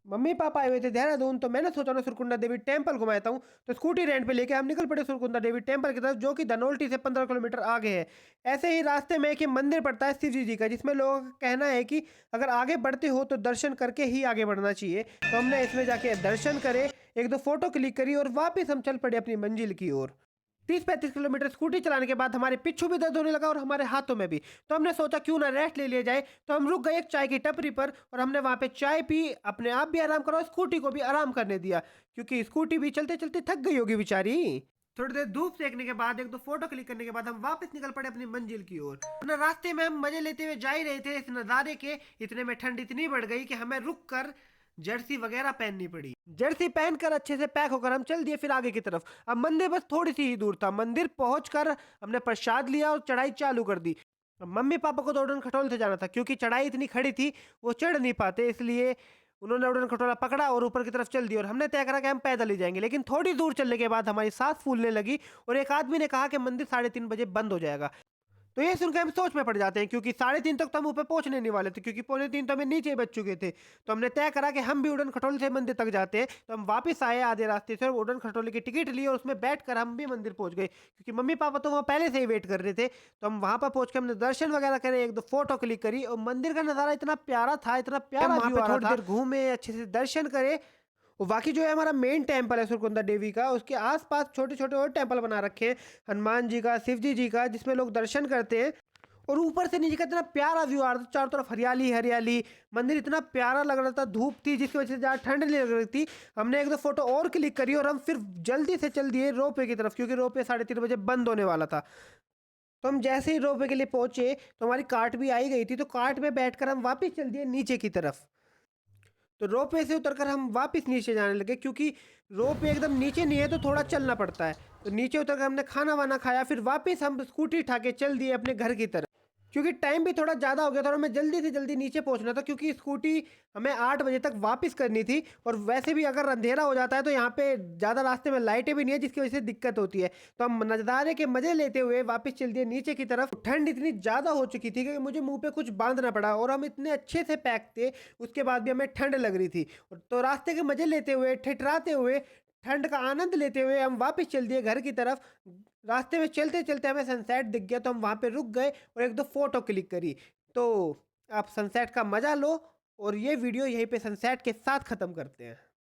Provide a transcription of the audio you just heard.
Mummy papa आए हुए थे देहरादून, तो मैंने सोचा ना सुरकुंडा देवी टेम्पल घुमाता हूँ। तो स्कूटी रेंट पे लेके हम निकल पड़े सुरकुंडा देवी टेम्पल की तरफ, जो कि धनोल्टी से 15 किलोमीटर आगे है। ऐसे ही रास्ते में एक ये मंदिर पड़ता है शिव जी का, जिसमें लोगों का कहना है कि अगर आगे बढ़ते हो तो दर्शन करके ही आगे बढ़ना चाहिए। तो हमने इसमें जाके दर्शन करे, एक दो फोटो क्लिक करी और वापस हम चल पड़े अपनी मंजिल की ओर। 30-35 किलोमीटर स्कूटी चलाने के बाद हमारे पिट्ठू भी दर्द होने लगा और हमारे हाथों में भी। तो हमने सोचा क्यों ना रेस्ट ले लिया जाए। तो हम रुक गए एक चाय की टपरी पर और हमने वहाँ पे चाय पी, अपने आप भी आराम करा और स्कूटी को भी आराम करने दिया, क्योंकि स्कूटी भी चलते चलते थक गई होगी बेचारी। थोड़ी देर धूप सेकने के बाद, एक दो फोटो क्लिक करने के बाद हम वापस निकल पड़े अपनी मंजिल की ओर। ना रास्ते में हम मजे लेते हुए जा ही रहे थे इस नज़ारे के, इतने में ठंड इतनी बढ़ गई कि हमें रुक कर जर्सी वगैरह पहननी पड़ी। जर्सी पहनकर अच्छे से पैक होकर हम चल दिए फिर आगे की तरफ। अब मंदिर बस थोड़ी सी ही दूर था। मंदिर पहुंचकर हमने प्रसाद लिया और चढ़ाई चालू कर दी। अब मम्मी पापा को तो उड़न खटोल से जाना था, क्योंकि चढ़ाई इतनी खड़ी थी वो चढ़ नहीं पाते, इसलिए उन्होंने उड़न खटोला पकड़ा और ऊपर की तरफ चल दिया। और हमने तय करा कि हम पैदल ही जाएंगे। लेकिन थोड़ी दूर चलने के बाद हमारी सांस फूलने लगी और एक आदमी ने कहा कि मंदिर 3:30 बजे बंद हो जाएगा। तो ये सुनकर हम सोच में पड़ जाते हैं, क्योंकि 3:30 तक तो हम ऊपर पहुंचने नहीं वाले थे, क्योंकि 2:45 तो हमें नीचे ही बच चुके थे। तो हमने तय करा कि हम भी उड़न खटोले से मंदिर तक जाते हैं। तो हम वापस आए आधे रास्ते से, उड़न खटोले की टिकट ली और उसमें बैठकर हम भी मंदिर पहुंच गए, क्योंकि मम्मी पापा तो वहाँ पहले से ही वेट कर रहे थे। तो हम वहां पर पहुंच के हमने दर्शन वगैरह करे, एक दो फोटो क्लिक करी और मंदिर का नज़ारा इतना प्यारा था, इतना प्यारा व्यू आ रहा था। थोड़ी देर घूमे, अच्छे से दर्शन करे। और बाकी जो है हमारा मेन टेम्पल है सुरकुंडा देवी का, उसके आसपास छोटे छोटे और टेम्पल बना रखे हैं, हनुमान जी का, शिव जी का, जिसमें लोग दर्शन करते हैं। और ऊपर से नीचे का इतना प्यारा व्यू आ रहा था, चारों तरफ हरियाली हरियाली, मंदिर इतना प्यारा लग रहा था। धूप थी जिसकी वजह से ज़्यादा ठंड नहीं लग रही थी। हमने एक दो फोटो और क्लिक करी और हम फिर जल्दी से चल दिए रोपवे की तरफ, क्योंकि रोपवे 3:30 बजे बंद होने वाला था। तो हम जैसे ही रोपवे के लिए पहुंचे तो हमारी कार्ट भी आई गई थी। तो कार्ट में बैठकर हम वापस चल दिए नीचे की तरफ। तो रोपवे से उतरकर हम वापस नीचे जाने लगे, क्योंकि रोपवे एकदम नीचे नहीं है तो थोड़ा चलना पड़ता है। तो नीचे उतरकर हमने खाना वाना खाया, फिर वापस हम स्कूटी उठा के चल दिए अपने घर की तरफ, क्योंकि टाइम भी थोड़ा ज़्यादा हो गया था और हमें जल्दी से जल्दी नीचे पहुंचना था, क्योंकि स्कूटी हमें 8 बजे तक वापस करनी थी। और वैसे भी अगर अंधेरा हो जाता है तो यहाँ पे ज़्यादा रास्ते में लाइटें भी नहीं है, जिसकी वजह से दिक्कत होती है। तो हम नज़ारे के मज़े लेते हुए वापस चल दिए नीचे की तरफ। ठंड इतनी ज़्यादा हो चुकी थी कि मुझे मुंह पे कुछ बांधना पड़ा, और हम इतने अच्छे से पैक थे उसके बाद भी हमें ठंड लग रही थी। तो रास्ते के मज़े लेते हुए, ठिठराते हुए, ठंड का आनंद लेते हुए हम वापस चल दिए घर की तरफ। रास्ते में चलते चलते हमें सनसेट दिख गया, तो हम वहाँ पे रुक गए और एक दो फोटो क्लिक करी। तो आप सनसेट का मज़ा लो, और ये वीडियो यहीं पे सनसेट के साथ ख़त्म करते हैं।